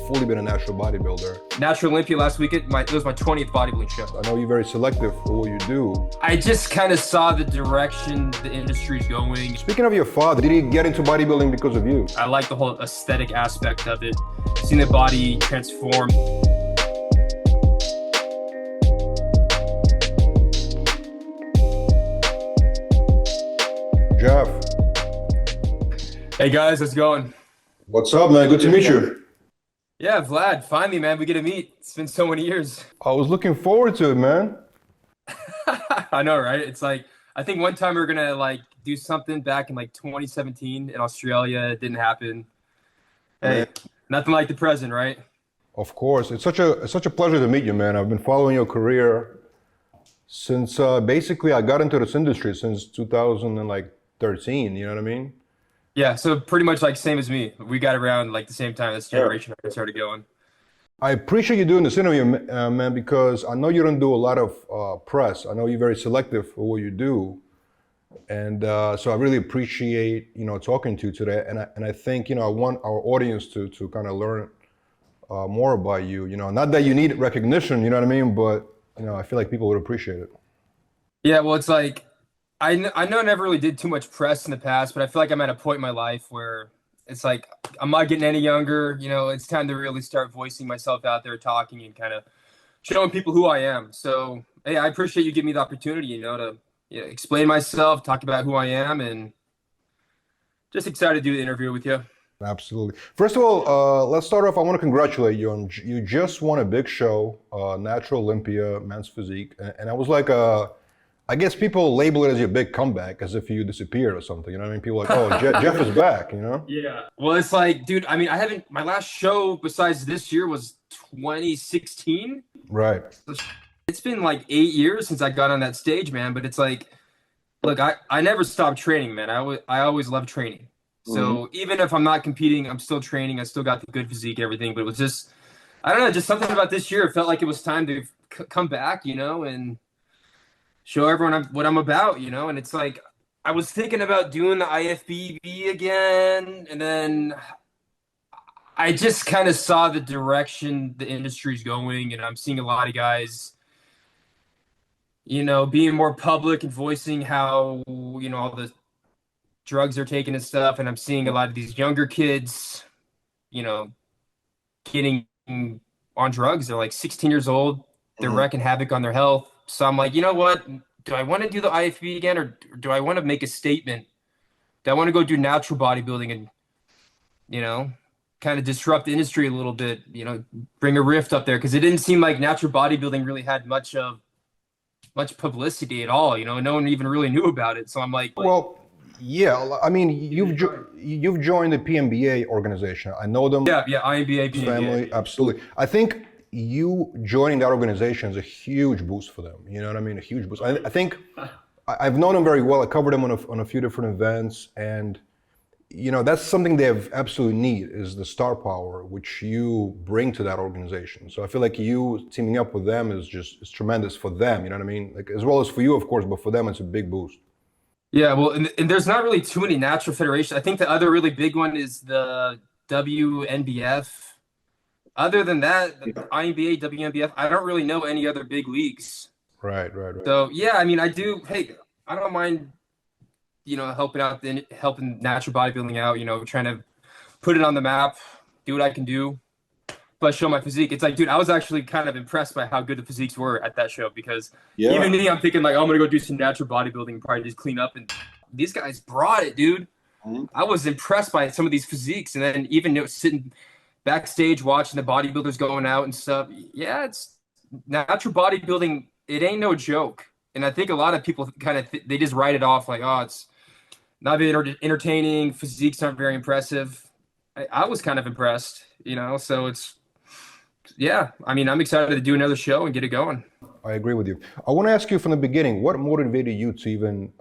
fully been a natural bodybuilder. Natural Olympia last week, it was my 20th bodybuilding show. I know you're very selective for what you do. I just kind of saw the direction the industry's going. Speaking of your father, did he get into bodybuilding because of you? I like the whole aesthetic aspect of it, seeing the body transform. Jeff. Hey guys, how's it going? What's up, man? Good to meet you. Yeah, Vlad, finally, man, we get to meet. It's been so many years. I was looking forward to it, man. I know, right? It's like, I think one time we were gonna like do something back in like 2017 in Australia. It didn't happen. Hey, nothing like the present, right? Of course. It's such a pleasure to meet you, man. I've been following your career since basically I got into this industry since 2013, you know what I mean? Yeah, so pretty much like same as me. We got around like the same time this generation started going. I appreciate you doing this interview, man, because I know you don't do a lot of press. I know you're very selective for what you do. And so I really appreciate, talking to you today. And I think, I want our audience to kind of learn more about you, not that you need recognition, you know what I mean? But, I feel like people would appreciate it. Yeah, well, it's like, I know I never really did too much press in the past, but I feel like I'm at a point in my life where it's like I'm not getting any younger. It's time to really start voicing myself out there, talking and kind of showing people who I am. So, hey, I appreciate you giving me the opportunity, to explain myself, talk about who I am, and just excited to do the interview with you. Absolutely. First of all, let's start off. I want to congratulate you on you just won a big show, Natural Olympia, Men's Physique, and I was like, I guess people label it as your big comeback, as if you disappeared or something. You know what I mean? People are like, oh, Jeff is back. Yeah. Well, it's like, dude. I mean, my last show besides this year was 2016. Right. It's been like 8 years since I got on that stage, man. But it's like, look, I never stopped training, man. I always loved training. So even if I'm not competing, I'm still training. I still got the good physique, everything. But it was just, I don't know, just something about this year. It felt like it was time to come back, and show everyone what I'm about, And it's like, I was thinking about doing the IFBB again. And then I just kind of saw the direction the industry's going. And I'm seeing a lot of guys, being more public and voicing how, all the drugs they're taking and stuff. And I'm seeing a lot of these younger kids, getting on drugs. They're like 16 years old. They're wreaking havoc on their health. So I'm like, you know what? Do I want to do the IFB again, or do I want to make a statement? Do I want to go do natural bodybuilding and, kind of disrupt the industry a little bit, bring a rift up there? Because it didn't seem like natural bodybuilding really had much publicity at all. No one even really knew about it. So I'm like, well, yeah. I mean, you've joined the PMBA organization. I know them. Yeah, IMBA, PMBA. Family, absolutely. I think you joining that organization is a huge boost for them. You know what I mean? A huge boost. I think I've known them very well. I covered them on a few different events, and that's something they have absolutely need, is the star power which you bring to that organization. So I feel like you teaming up with them is tremendous for them. You know what I mean? Like, as well as for you, of course, but for them it's a big boost. Yeah, well, and there's not really too many natural federations. I think the other really big one is the WNBF. Other than that, the INBA, WNBF, I don't really know any other big leagues. Right. So yeah, I mean, I do. Hey, I don't mind, helping natural bodybuilding out. Trying to put it on the map, do what I can do, but show my physique. It's like, dude, I was actually kind of impressed by how good the physiques were at that show, because even me, I'm thinking like, oh, I'm gonna go do some natural bodybuilding and probably just clean up. And these guys brought it, dude. I was impressed by some of these physiques, and then even sitting backstage watching the bodybuilders going out and stuff. Yeah, it's natural bodybuilding. It ain't no joke. And I think a lot of people kind of they just write it off like, oh, it's not very entertaining. Physiques aren't very impressive. I was kind of impressed, So it's, yeah. I mean, I'm excited to do another show and get it going. I agree with you. I want to ask you from the beginning, what motivated you to even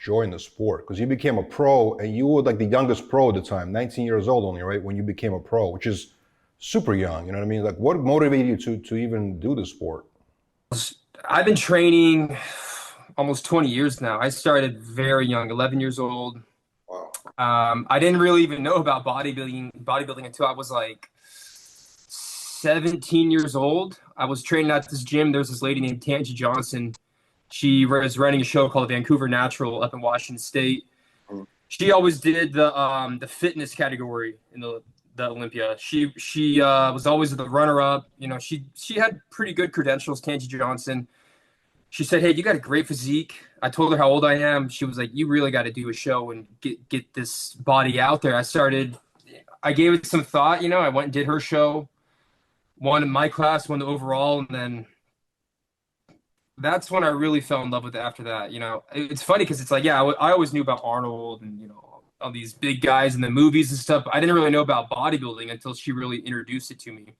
join the sport? Because you became a pro, and you were like the youngest pro at the time, 19 years old only, right? When you became a pro, which is super young, you know what I mean? Like, what motivated you to even do the sport? I've been training almost 20 years now. I started very young, 11 years old. Wow. I didn't really even know about bodybuilding until I was like 17 years old. I was training at this gym. There's this lady named Tangi Johnson. She was running a show called Vancouver Natural up in Washington State. She always did the fitness category in the Olympia. She was always the runner-up. You know, she had pretty good credentials, Tangi Johnson. She said, "Hey, you got a great physique." I told her how old I am. She was like, "You really got to do a show and get this body out there." I gave it some thought. You know, I went and did her show, won in my class, won the overall, and then that's when I really fell in love with it after that. You know, it's funny because it's like, yeah, I always knew about Arnold and, you know, all these big guys in the movies and stuff. I didn't really know about bodybuilding until she really introduced it to me.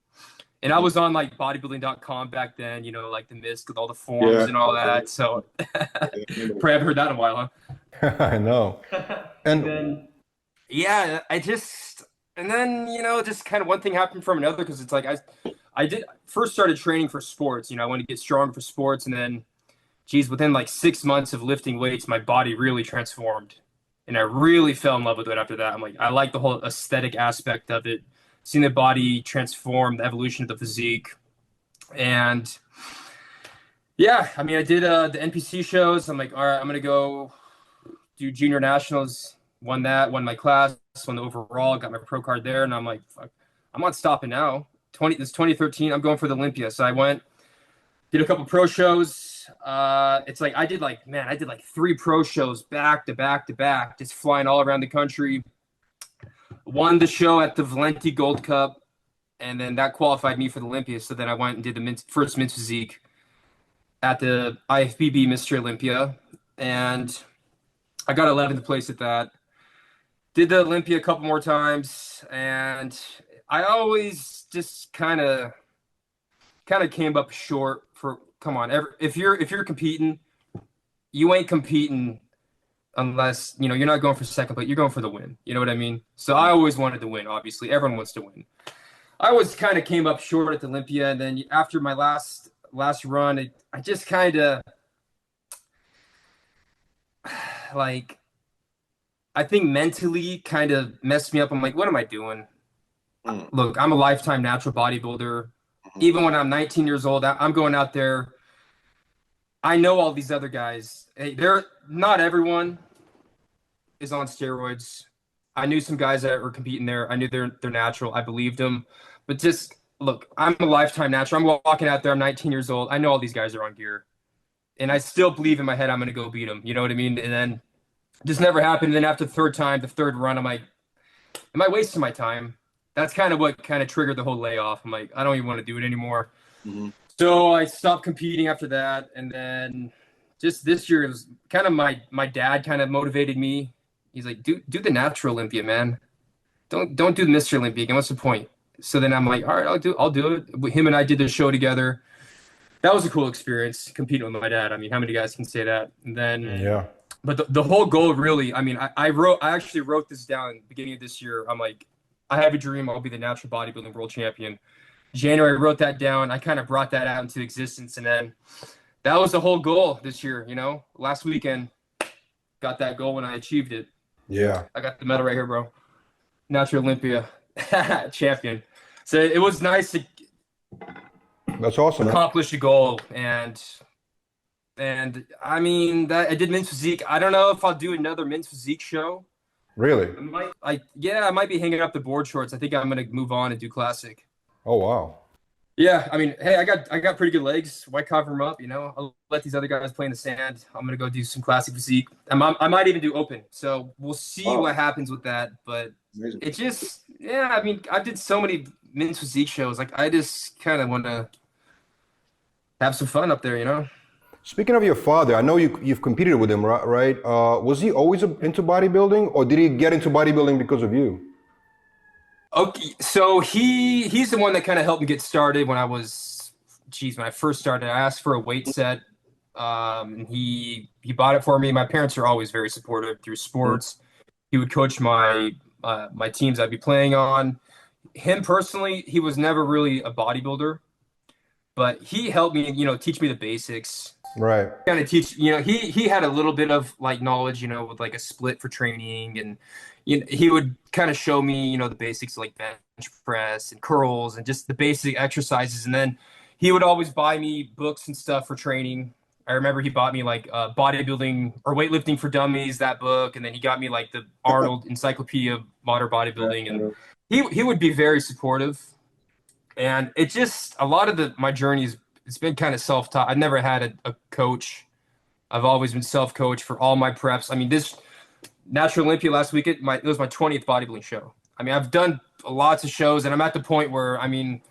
And I was on like bodybuilding.com back then, you know, like the Mist with all the forms and all that. So probably haven't heard that in a while, huh? I know. And then, yeah, and then, you know, just kind of one thing happened from another, because it's like I did first started training for sports. You know, I wanted to get strong for sports, and then, geez, within like 6 months of lifting weights, my body really transformed, and I really fell in love with it after that. I'm like, I like the whole aesthetic aspect of it, seeing the body transform, the evolution of the physique, and yeah, I mean, I did the NPC shows. I'm like, all right, I'm gonna go do junior nationals. Won my class, won the overall, got my pro card there, and I'm like, fuck, I'm not stopping now. This 2013, I'm going for the Olympia. So I went, did a couple pro shows. It's like I did like 3 pro shows back to back to back, just flying all around the country. Won the show at the Valenti Gold Cup, and then that qualified me for the Olympia. So then I went and did the first men's physique at the IFBB Mr. Olympia, and I got 11th place at that. Did the Olympia a couple more times, and I always just kind of came up short for, come on, if you're competing, you ain't competing unless, you know, you're not going for second, but you're going for the win. You know what I mean? So I always wanted to win, obviously. Everyone wants to win. I always kind of came up short at the Olympia, and then after my last run, I just kind of, like, I think mentally kind of messed me up. I'm like, what am I doing? Look, I'm a lifetime natural bodybuilder. Even when I'm 19 years old, I'm going out there. I know all these other guys. Hey, not everyone is on steroids. I knew some guys that were competing there. I knew they're natural. I believed them. But just, look, I'm a lifetime natural. I'm walking out there. I'm 19 years old. I know all these guys are on gear. And I still believe in my head I'm going to go beat them. You know what I mean? And then just never happened. And then after the third run, I'm like, am I wasting my time? That's kind of what kind of triggered the whole layoff. I'm like, I don't even want to do it anymore. So I stopped competing after that. And then just this year, it was kind of my dad kind of motivated me. He's like, do the Natural Olympia, man. Don't do the Mr. Olympia again. What's the point? So then I'm like, all right, I'll do it. Him and I did the show together. That was a cool experience, competing with my dad. I mean, how many guys can say that? And then, yeah. But the whole goal, really, I mean, I actually wrote this down at the beginning of this year. I'm like, I have a dream. I'll be the natural bodybuilding world champion. January, I wrote that down. I kind of brought that out into existence. And then that was the whole goal this year, you know. Last weekend, got that goal when I achieved it. Yeah. I got the medal right here, bro. Natural Olympia champion. So it was nice to That's awesome. accomplish a goal. And I mean, that I did men's physique. I don't know if I'll do another men's physique show. Really? I might be hanging up the board shorts. I think I'm gonna move on and do classic. Oh wow. Yeah, I mean, hey, I got pretty good legs. Why cover them up? You know, I'll let these other guys play in the sand. I'm gonna go do some classic physique. I might even do open. So we'll see what happens with that. But Amazing. it just, yeah, I mean, I did so many men's physique shows. Like, I just kind of want to have some fun up there, you know. Speaking of your father, I know you've competed with him, right? Was he always into bodybuilding, or did he get into bodybuilding because of you? Okay, so he's the one that kind of helped me get started when when I first started. I asked for a weight set, and he bought it for me. My parents are always very supportive through sports. He would coach my teams I'd be playing on. Him personally, he was never really a bodybuilder, but he helped me, you know, teach me the basics. Right. Kind of teach, you know, he had a little bit of like knowledge, you know, with like a split for training, and you know, he would kind of show me, you know, the basics like bench press and curls and just the basic exercises. And then he would always buy me books and stuff for training. I remember he bought me like bodybuilding or weightlifting for dummies, that book. And then he got me like the Arnold Encyclopedia of Modern Bodybuilding. And he would be very supportive. And it just, a lot of my journeys, it's been kind of self-taught. I've never had a coach. I've always been self-coached for all my preps. I mean, this Natural Olympia last week, it was my 20th bodybuilding show. I mean, I've done lots of shows, and I'm at the point where, I mean,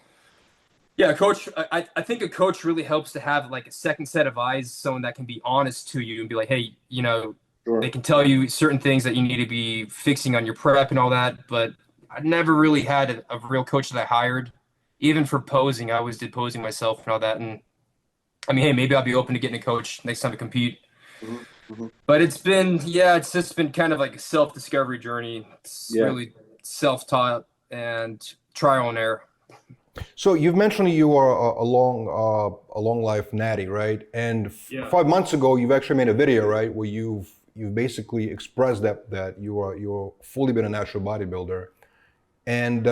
yeah, coach, I think a coach really helps to have like a second set of eyes, someone that can be honest to you and be like, hey, you know, they can tell you certain things that you need to be fixing on your prep and all that. But I never really had a real coach that I hired. Even for posing, I always did posing myself and all that. And I mean, hey, maybe I'll be open to getting a coach next time to compete. But it's just been kind of like a self-discovery journey. It's really self-taught and trial and error. So you've mentioned you are a long life natty, right? And 5 months ago, you've actually made a video, right, where you've basically expressed that you're fully been a natural bodybuilder, and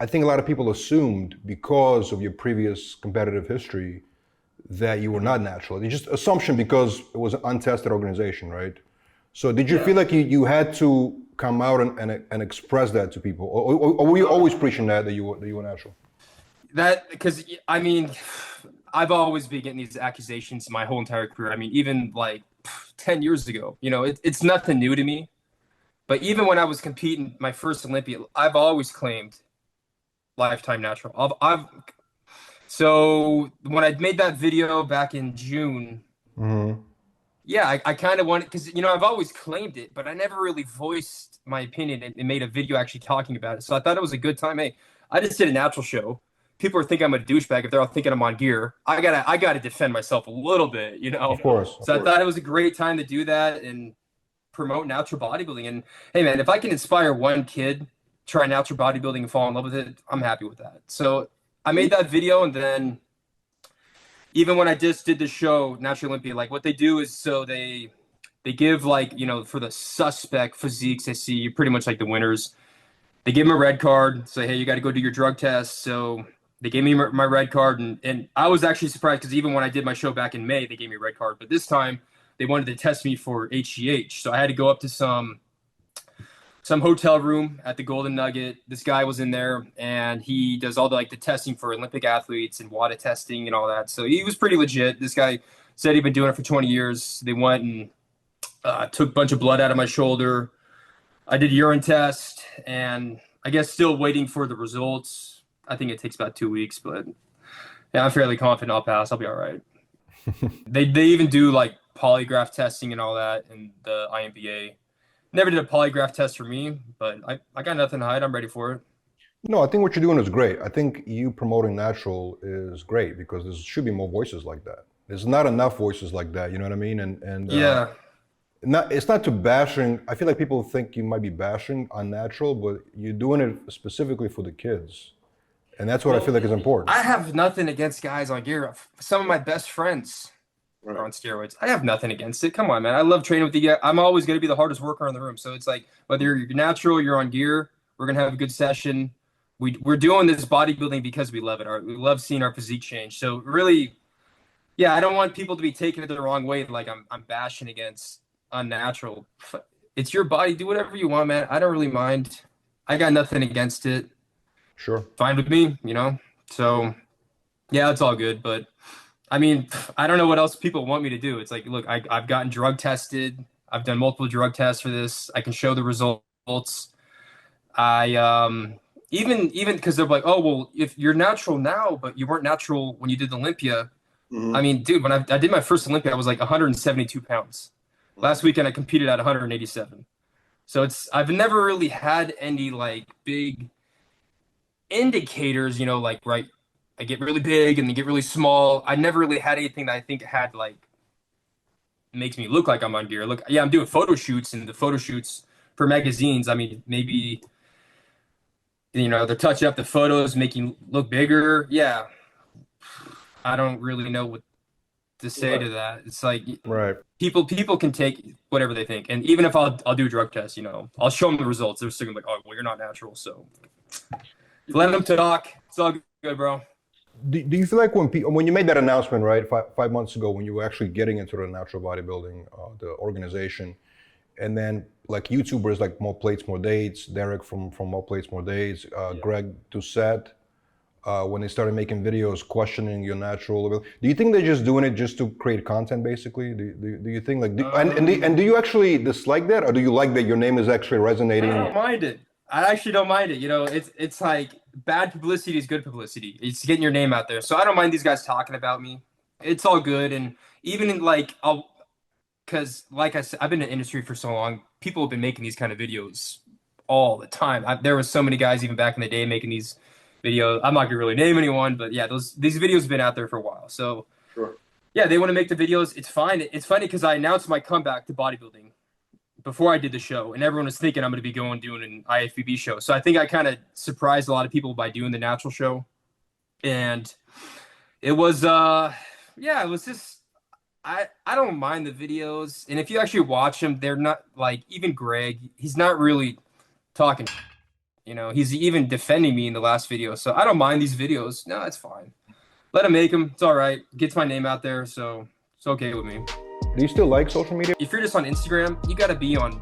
I think a lot of people assumed because of your previous competitive history that you were not natural. It's just assumption because it was an untested organization, right? So did you feel like you had to come out and express that to people, or were you always preaching that you were natural? That, because I mean, I've always been getting these accusations my whole entire career. I mean, even like 10 years ago, you know, it's nothing new to me. But even when I was competing my first Olympia, I've always claimed lifetime natural. So when I made that video back in June, I kind of wanted, because, you know, I've always claimed it, but I never really voiced my opinion and made a video actually talking about it. So I thought it was a good time. Hey, I just did a natural show. People are thinking I'm a douchebag if they're all thinking I'm on gear. I gotta defend myself a little bit, you know. Of course. I thought it was a great time to do that and promote natural bodybuilding. And hey, man, if I can inspire one kid try natural bodybuilding and fall in love with it, I'm happy with that. So I made that video, and then even when I just did the show, Natural Olympia, like what they do is, so they give, like, you know, for the suspect physiques they see, pretty much like the winners, they give them a red card, say, hey, you got to go do your drug test. So they gave me my red card, and I was actually surprised because even when I did my show back in May, they gave me a red card. But this time they wanted to test me for HGH. So I had to go up to some hotel room at the Golden Nugget. This guy was in there, and he does all the testing for Olympic athletes and WADA testing and all that. So he was pretty legit. This guy said he'd been doing it for 20 years. They went and took a bunch of blood out of my shoulder. I did a urine test, and I guess still waiting for the results. I think it takes about 2 weeks, but yeah, I'm fairly confident I'll pass. I'll be all right. They even do like polygraph testing and all that in the IMBA. Never did a polygraph test for me, but I got nothing to hide. I'm ready for it. No, I think what you're doing is great. I think you promoting natural is great because there should be more voices like that. There's not enough voices like that, you know what I mean? And it's not to bashing. I feel like people think you might be bashing unnatural, but you're doing it specifically for the kids. And that's what I feel like is important. I have nothing against guys on gear. Some of my best friends are on steroids. I have nothing against it. Come on, man. I love training with you guys. I'm always going to be the hardest worker in the room. So it's like, whether you're natural, you're on gear, we're going to have a good session. We're doing this bodybuilding because we love it. We love seeing our physique change. So really, I don't want people to be taking it the wrong way. Like I'm bashing against unnatural. It's your body. Do whatever you want, man. I don't really mind. I got nothing against it. Sure. Fine with me, you know? So yeah, it's all good. But I mean, I don't know what else people want me to do. It's like, look, I've gotten drug tested. I've done multiple drug tests for this. I can show the results. I even because they're like, oh, well, if you're natural now, but you weren't natural when you did the Olympia. I mean, dude, when I did my first Olympia, I was like 172 pounds. Last weekend, I competed at 187. So I've never really had any like big indicators, you know, like, right, I get really big and they get really small. I never really had anything that I think had like makes me look like I'm on gear. Look, yeah, I'm doing photo shoots, and the photo shoots for magazines, I mean, maybe, you know, they're touching up the photos, making look bigger. Yeah, I don't really know what to say to that. It's like, people can take whatever they think, and even if I'll do a drug test, you know, I'll show them the results. They're still gonna be like, oh, well, you're not natural, so Let them talk. It's all good, bro. Do you feel like when you made that announcement, right, 5 months ago, when you were actually getting into the natural bodybuilding, the organization, and then like YouTubers like More Plates, More Dates, Derek from More Plates, More Dates, Greg Doucette, when they started making videos questioning your natural ability, do you think they're just doing it just to create content, basically? Do you think like, and do you actually dislike that, or do you like that your name is actually resonating? I don't mind it. I actually don't mind it. You know, it's like bad publicity is good publicity. It's getting your name out there. So I don't mind these guys talking about me. It's all good. And even in like, because like I said, I've been in the industry for so long. People have been making these kind of videos all the time. There was so many guys even back in the day making these videos. I'm not gonna really name anyone, but yeah, these videos have been out there for a while. So Sure. yeah, they want to make the videos. It's fine. It's funny because I announced my comeback to bodybuilding before I did the show, and everyone was thinking I'm going to be doing an IFBB show. So I think I kind of surprised a lot of people by doing the natural show. And it was, it was just, I don't mind the videos. And if you actually watch them, they're not like, even Greg, he's not really talking, you know, he's even defending me in the last video. So I don't mind these videos. No, it's fine. Let him make them. It's all right. Gets my name out there. So it's okay with me. Do you still like social media? If you're just on Instagram, you got to be on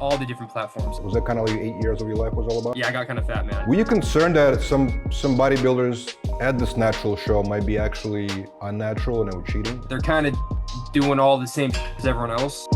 all the different platforms. Was that kind of like 8 years of your life was all about? Yeah, I got kind of fat, man. Were you concerned that some bodybuilders at this natural show might be actually unnatural and they were cheating? They're kind of doing all the same as everyone else.